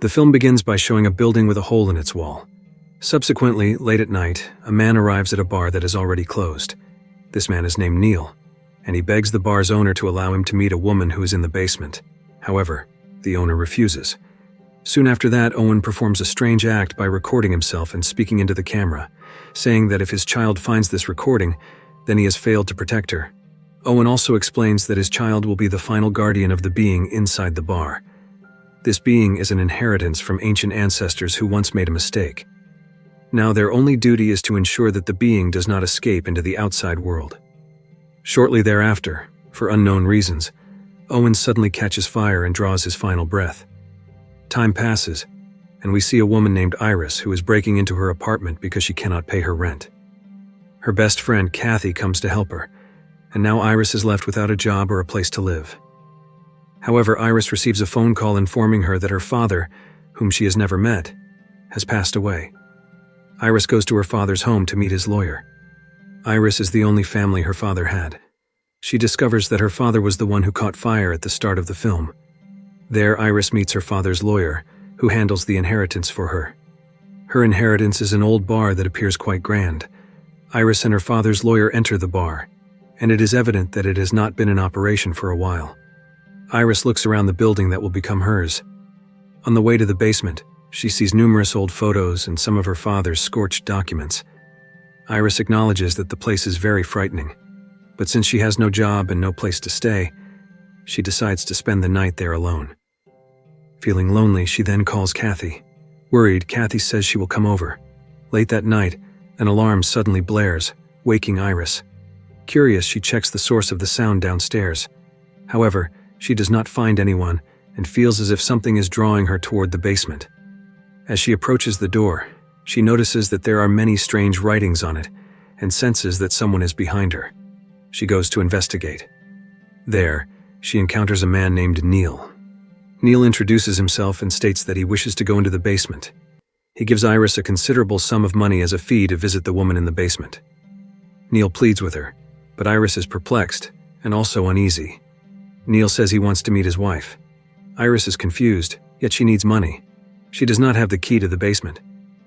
The film begins by showing a building with a hole in its wall. Subsequently, late at night, a man arrives at a bar that is already closed. This man is named Neil, and he begs the bar's owner to allow him to meet a woman who is in the basement. However, the owner refuses. Soon after that, Owen performs a strange act by recording himself and speaking into the camera, saying that if his child finds this recording, then he has failed to protect her. Owen also explains that his child will be the final guardian of the being inside the bar. This being is an inheritance from ancient ancestors who once made a mistake. Now their only duty is to ensure that the being does not escape into the outside world. Shortly thereafter, for unknown reasons, Owen suddenly catches fire and draws his final breath. Time passes, and we see a woman named Iris who is breaking into her apartment because she cannot pay her rent. Her best friend, Kathy, comes to help her, and now Iris is left without a job or a place to live. However, Iris receives a phone call informing her that her father, whom she has never met, has passed away. Iris goes to her father's home to meet his lawyer. Iris is the only family her father had. She discovers that her father was the one who caught fire at the start of the film. There, Iris meets her father's lawyer, who handles the inheritance for her. Her inheritance is an old bar that appears quite grand. Iris and her father's lawyer enter the bar, and it is evident that it has not been in operation for a while. Iris looks around the building that will become hers. On the way to the basement, she sees numerous old photos and some of her father's scorched documents. Iris acknowledges that the place is very frightening, but since she has no job and no place to stay, she decides to spend the night there alone. Feeling lonely, she then calls Kathy. Worried, Kathy says she will come over. Late that night, an alarm suddenly blares, waking Iris. Curious, she checks the source of the sound downstairs. However, she does not find anyone and feels as if something is drawing her toward the basement. As she approaches the door, she notices that there are many strange writings on it and senses that someone is behind her. She goes to investigate. There, she encounters a man named Neil. Neil introduces himself and states that he wishes to go into the basement. He gives Iris a considerable sum of money as a fee to visit the woman in the basement. Neil pleads with her, but Iris is perplexed and also uneasy. Neil says he wants to meet his wife. Iris is confused, yet she needs money. She does not have the key to the basement.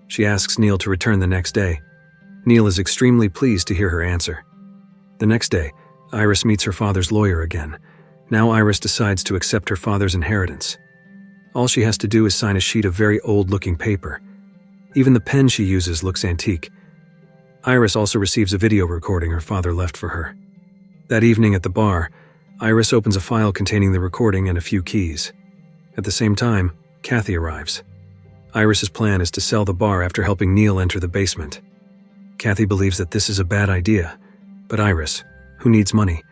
She asks Neil to return the next day. Neil is extremely pleased to hear her answer. The next day, Iris meets her father's lawyer again. Now Iris decides to accept her father's inheritance. All she has to do is sign a sheet of very old-looking paper. Even the pen she uses looks antique. Iris also receives a video recording her father left for her. That evening at the bar, Iris opens a file containing the recording and a few keys. At the same time, Kathy arrives. Iris's plan is to sell the bar after helping Neil enter the basement. Kathy believes that this is a bad idea, but Iris, who needs money,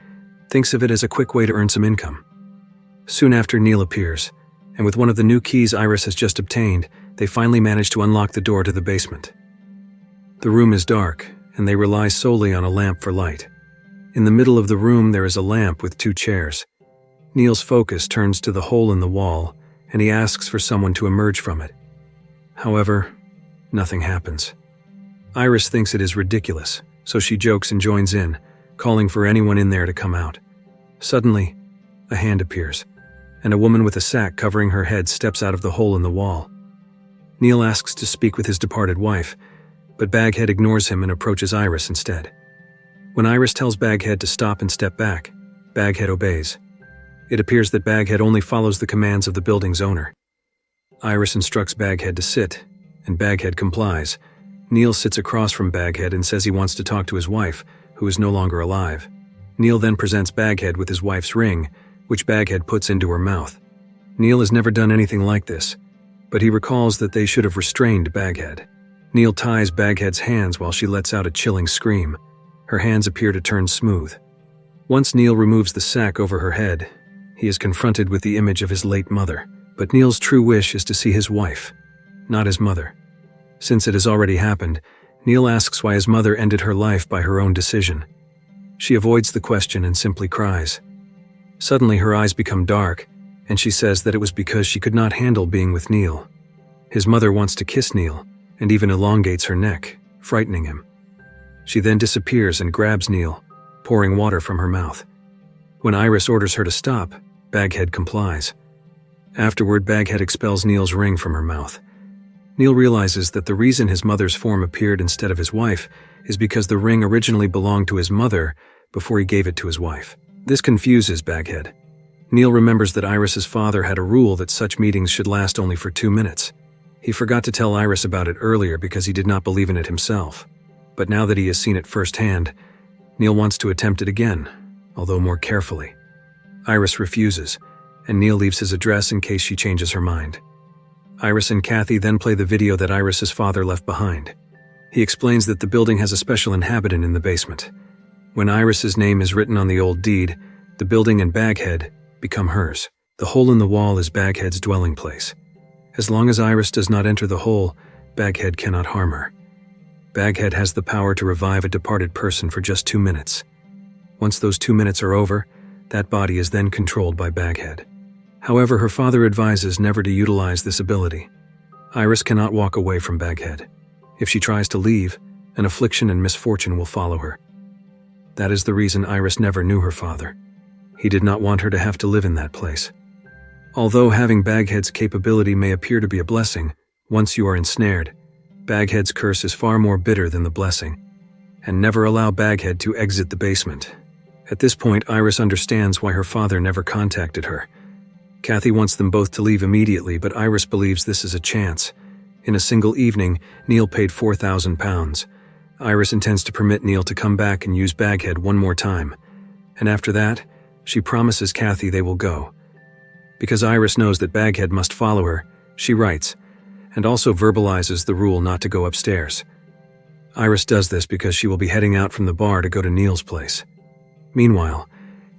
thinks of it as a quick way to earn some income. Soon after, Neil appears, and with one of the new keys Iris has just obtained, they finally manage to unlock the door to the basement. The room is dark, and they rely solely on a lamp for light. In the middle of the room there is a lamp with 2 chairs. Neil's focus turns to the hole in the wall, and he asks for someone to emerge from it. However, nothing happens. Iris thinks it is ridiculous, so she jokes and joins in, calling for anyone in there to come out. Suddenly, a hand appears, and a woman with a sack covering her head steps out of the hole in the wall. Neil asks to speak with his departed wife, but Baghead ignores him and approaches Iris instead. When Iris tells Baghead to stop and step back, Baghead obeys. It appears that Baghead only follows the commands of the building's owner. Iris instructs Baghead to sit, and Baghead complies. Neil sits across from Baghead and says he wants to talk to his wife, who is no longer alive. Neil then presents Baghead with his wife's ring, which Baghead puts into her mouth. Neil has never done anything like this, but he recalls that they should have restrained Baghead. Neil ties Baghead's hands while she lets out a chilling scream. Her hands appear to turn smooth. Once Neil removes the sack over her head, he is confronted with the image of his late mother. But Neil's true wish is to see his wife, not his mother. Since it has already happened, Neil asks why his mother ended her life by her own decision. She avoids the question and simply cries. Suddenly her eyes become dark, and she says that it was because she could not handle being with Neil. His mother wants to kiss Neil, and even elongates her neck, frightening him. She then disappears and grabs Neil, pouring water from her mouth. When Iris orders her to stop, Baghead complies. Afterward, Baghead expels Neil's ring from her mouth. Neil realizes that the reason his mother's form appeared instead of his wife is because the ring originally belonged to his mother before he gave it to his wife. This confuses Baghead. Neil remembers that Iris's father had a rule that such meetings should last only for 2 minutes. He forgot to tell Iris about it earlier because he did not believe in it himself. But now that he has seen it firsthand, Neil wants to attempt it again, although more carefully. Iris refuses, and Neil leaves his address in case she changes her mind. Iris and Kathy then play the video that Iris's father left behind. He explains that the building has a special inhabitant in the basement. When Iris's name is written on the old deed, the building and Baghead become hers. The hole in the wall is Baghead's dwelling place. As long as Iris does not enter the hole, Baghead cannot harm her. Baghead has the power to revive a departed person for just 2 minutes. Once those 2 minutes are over, that body is then controlled by Baghead. However, her father advises never to utilize this ability. Iris cannot walk away from Baghead. If she tries to leave, an affliction and misfortune will follow her. That is the reason Iris never knew her father. He did not want her to have to live in that place. Although having Baghead's capability may appear to be a blessing, once you are ensnared, Baghead's curse is far more bitter than the blessing. And never allow Baghead to exit the basement. At this point, Iris understands why her father never contacted her. Kathy wants them both to leave immediately, but Iris believes this is a chance. In a single evening, Neil paid £4,000. Iris intends to permit Neil to come back and use Baghead one more time. And after that, she promises Kathy they will go. Because Iris knows that Baghead must follow her, she writes, and also verbalizes the rule not to go upstairs. Iris does this because she will be heading out from the bar to go to Neil's place. Meanwhile,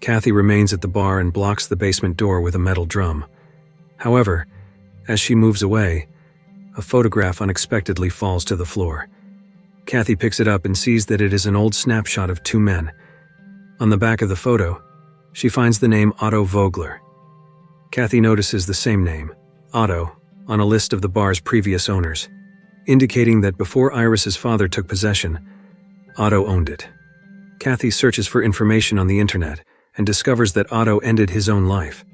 Kathy remains at the bar and blocks the basement door with a metal drum. However, as she moves away, a photograph unexpectedly falls to the floor. Kathy picks it up and sees that it is an old snapshot of 2 men. On the back of the photo, she finds the name Otto Vogler. Kathy notices the same name, Otto, on a list of the bar's previous owners, indicating that before Iris's father took possession, Otto owned it. Kathy searches for information on the internet and discovers that Otto ended his own life.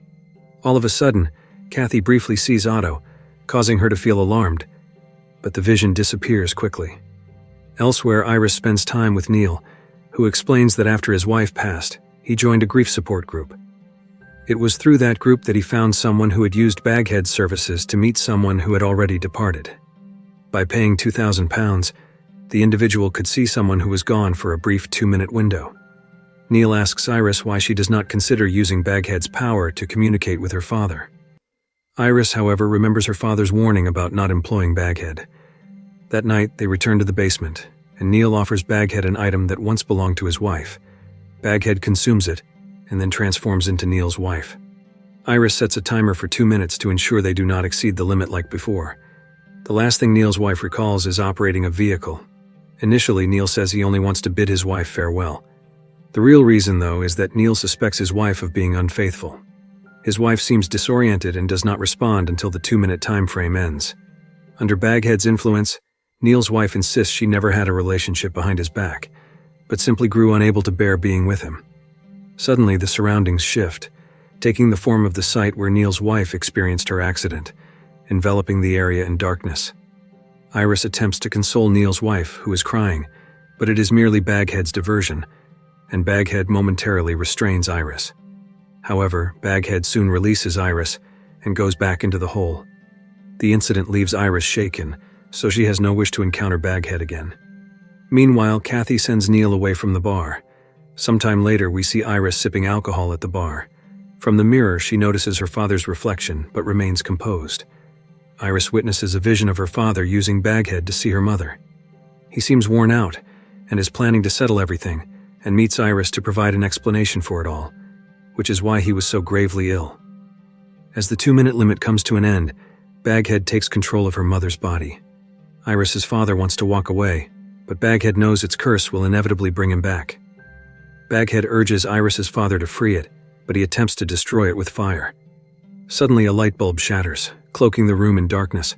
All of a sudden, Kathy briefly sees Otto, causing her to feel alarmed, but the vision disappears quickly. Elsewhere, Iris spends time with Neil, who explains that after his wife passed, he joined a grief support group. It was through that group that he found someone who had used Baghead services to meet someone who had already departed. By paying £2,000, the individual could see someone who was gone for a brief 2-minute window. Neil asks Iris why she does not consider using Baghead's power to communicate with her father. Iris, however, remembers her father's warning about not employing Baghead. That night, they return to the basement, and Neil offers Baghead an item that once belonged to his wife. Baghead consumes it, and then transforms into Neil's wife. Iris sets a timer for 2 minutes to ensure they do not exceed the limit like before. The last thing Neil's wife recalls is operating a vehicle. Initially, Neil says he only wants to bid his wife farewell. The real reason, though, is that Neil suspects his wife of being unfaithful. His wife seems disoriented and does not respond until the 2-minute time frame ends. Under Baghead's influence, Neil's wife insists she never had a relationship behind his back, but simply grew unable to bear being with him. Suddenly, the surroundings shift, taking the form of the site where Neil's wife experienced her accident, enveloping the area in darkness. Iris attempts to console Neil's wife, who is crying, but it is merely Baghead's diversion, and Baghead momentarily restrains Iris. However, Baghead soon releases Iris and goes back into the hole. The incident leaves Iris shaken, so she has no wish to encounter Baghead again. Meanwhile, Kathy sends Neil away from the bar. Sometime later, we see Iris sipping alcohol at the bar. From the mirror, she notices her father's reflection, but remains composed. Iris witnesses a vision of her father using Baghead to see her mother. He seems worn out and is planning to settle everything, and meets Iris to provide an explanation for it all, which is why he was so gravely ill. As the 2-minute limit comes to an end, Baghead takes control of her mother's body. Iris's father wants to walk away, but Baghead knows its curse will inevitably bring him back. Baghead urges Iris's father to free it, but he attempts to destroy it with fire. Suddenly, a light bulb shatters, cloaking the room in darkness.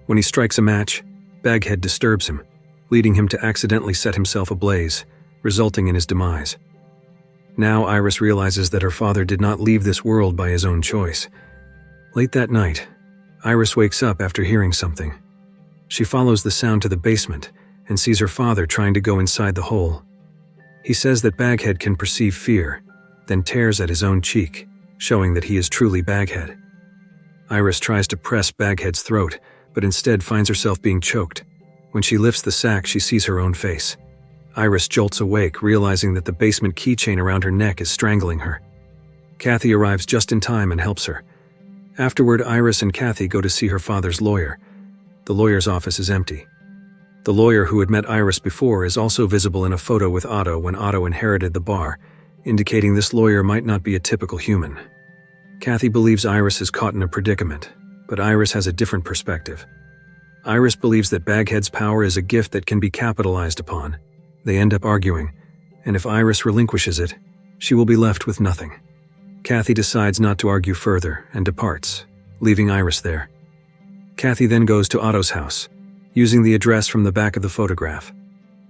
When he strikes a match, Baghead disturbs him, leading him to accidentally set himself ablaze, resulting in his demise. Now Iris realizes that her father did not leave this world by his own choice. Late that night, Iris wakes up after hearing something. She follows the sound to the basement and sees her father trying to go inside the hole. He says that Baghead can perceive fear, then tears at his own cheek, showing that he is truly Baghead. Iris tries to press Baghead's throat, but instead finds herself being choked. When she lifts the sack, she sees her own face. Iris jolts awake, realizing that the basement keychain around her neck is strangling her. Kathy arrives just in time and helps her. Afterward, Iris and Kathy go to see her father's lawyer. The lawyer's office is empty. The lawyer who had met Iris before is also visible in a photo with Otto when Otto inherited the bar, indicating this lawyer might not be a typical human. Kathy believes Iris is caught in a predicament, but Iris has a different perspective. Iris believes that Baghead's power is a gift that can be capitalized upon. They end up arguing, and if Iris relinquishes it, she will be left with nothing. Kathy decides not to argue further and departs, leaving Iris there. Kathy then goes to Otto's house, using the address from the back of the photograph.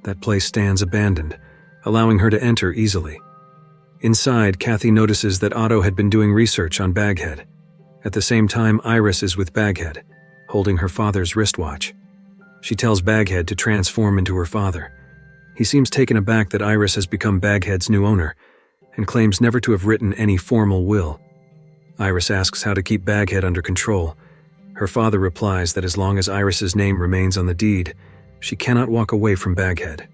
That place stands abandoned, allowing her to enter easily. Inside, Kathy notices that Otto had been doing research on Baghead. At the same time, Iris is with Baghead, holding her father's wristwatch. She tells Baghead to transform into her father. He seems taken aback that Iris has become Baghead's new owner, and claims never to have written any formal will. Iris asks how to keep Baghead under control. Her father replies that as long as Iris's name remains on the deed, she cannot walk away from Baghead.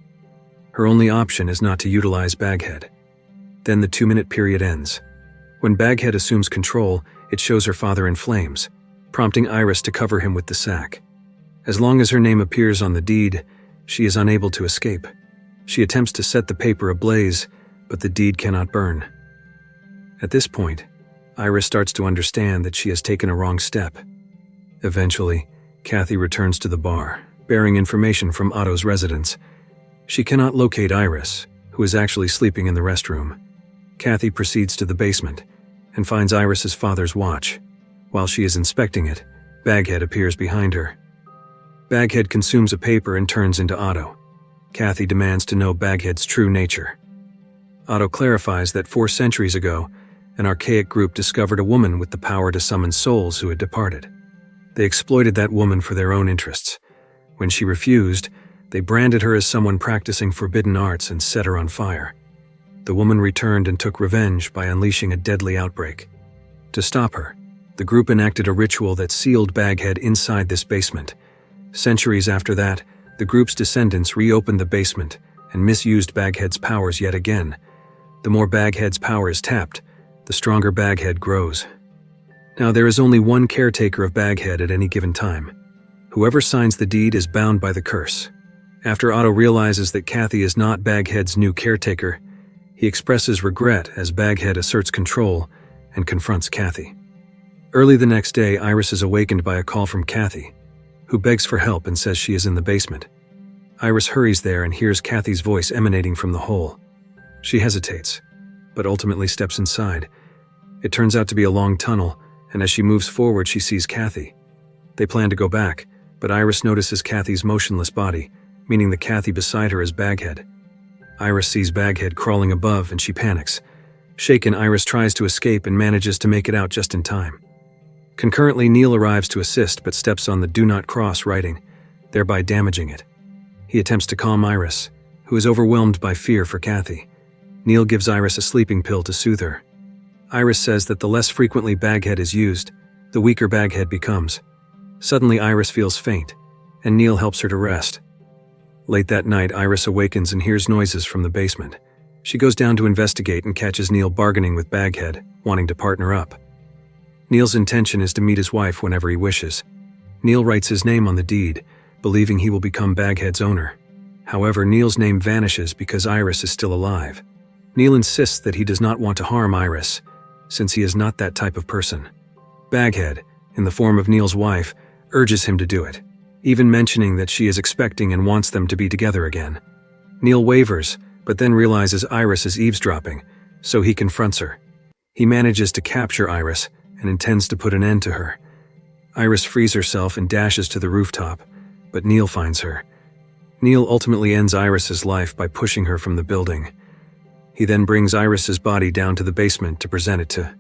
Her only option is not to utilize Baghead. Then the 2-minute period ends. When Baghead assumes control, it shows her father in flames, prompting Iris to cover him with the sack. As long as her name appears on the deed, she is unable to escape. She attempts to set the paper ablaze, but the deed cannot burn. At this point, Iris starts to understand that she has taken a wrong step. Eventually, Kathy returns to the bar, bearing information from Otto's residence. She cannot locate Iris, who is actually sleeping in the restroom. Kathy proceeds to the basement and finds Iris's father's watch. While she is inspecting it, Baghead appears behind her. Baghead consumes a paper and turns into Otto. Kathy demands to know Baghead's true nature. Otto clarifies that 4 centuries ago, an archaic group discovered a woman with the power to summon souls who had departed. They exploited that woman for their own interests. When she refused, they branded her as someone practicing forbidden arts and set her on fire. The woman returned and took revenge by unleashing a deadly outbreak. To stop her, the group enacted a ritual that sealed Baghead inside this basement. Centuries after that, the group's descendants reopened the basement and misused Baghead's powers yet again. The more Baghead's power is tapped, the stronger Baghead grows. Now there is only one caretaker of Baghead at any given time. Whoever signs the deed is bound by the curse. After Otto realizes that Kathy is not Baghead's new caretaker, he expresses regret as Baghead asserts control and confronts Kathy. Early the next day, Iris is awakened by a call from Kathy, who begs for help and says she is in the basement. Iris hurries there and hears Kathy's voice emanating from the hole. She hesitates, but ultimately steps inside. It turns out to be a long tunnel, and as she moves forward, she sees Kathy. They plan to go back, but Iris notices Kathy's motionless body, meaning that Kathy beside her is Baghead. Iris sees Baghead crawling above and she panics. Shaken, Iris tries to escape and manages to make it out just in time. Concurrently, Neil arrives to assist but steps on the "Do Not Cross" writing, thereby damaging it. He attempts to calm Iris, who is overwhelmed by fear for Kathy. Neil gives Iris a sleeping pill to soothe her. Iris says that the less frequently Baghead is used, the weaker Baghead becomes. Suddenly, Iris feels faint, and Neil helps her to rest. Late that night, Iris awakens and hears noises from the basement. She goes down to investigate and catches Neil bargaining with Baghead, wanting to partner up. Neil's intention is to meet his wife whenever he wishes. Neil writes his name on the deed, believing he will become Baghead's owner. However, Neil's name vanishes because Iris is still alive. Neil insists that he does not want to harm Iris, since he is not that type of person. Baghead, in the form of Neil's wife, urges him to do it, even mentioning that she is expecting and wants them to be together again. Neil wavers, but then realizes Iris is eavesdropping, so he confronts her. He manages to capture Iris and intends to put an end to her. Iris frees herself and dashes to the rooftop, but Neil finds her. Neil ultimately ends Iris's life by pushing her from the building. He then brings Iris's body down to the basement to present it to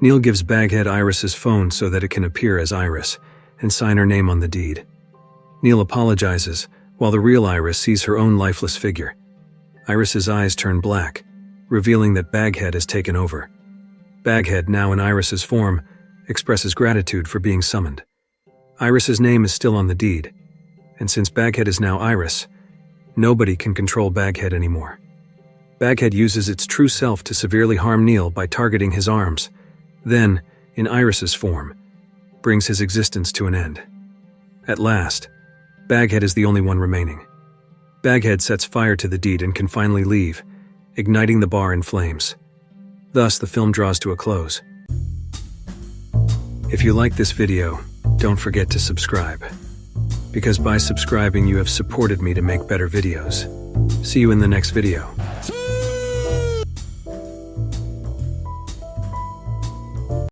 Neil gives Baghead Iris's phone so that it can appear as Iris and sign her name on the deed. Neil apologizes, while the real Iris sees her own lifeless figure. Iris's eyes turn black, revealing that Baghead has taken over. Baghead, now in Iris's form, expresses gratitude for being summoned. Iris's name is still on the deed, and since Baghead is now Iris, nobody can control Baghead anymore. Baghead uses its true self to severely harm Neil by targeting his arms, then, in Iris's form, brings his existence to an end. At last, Baghead is the only one remaining. Baghead sets fire to the deed and can finally leave, igniting the bar in flames. Thus, the film draws to a close. If you like this video, don't forget to subscribe, because by subscribing you have supported me to make better videos. See you in the next video.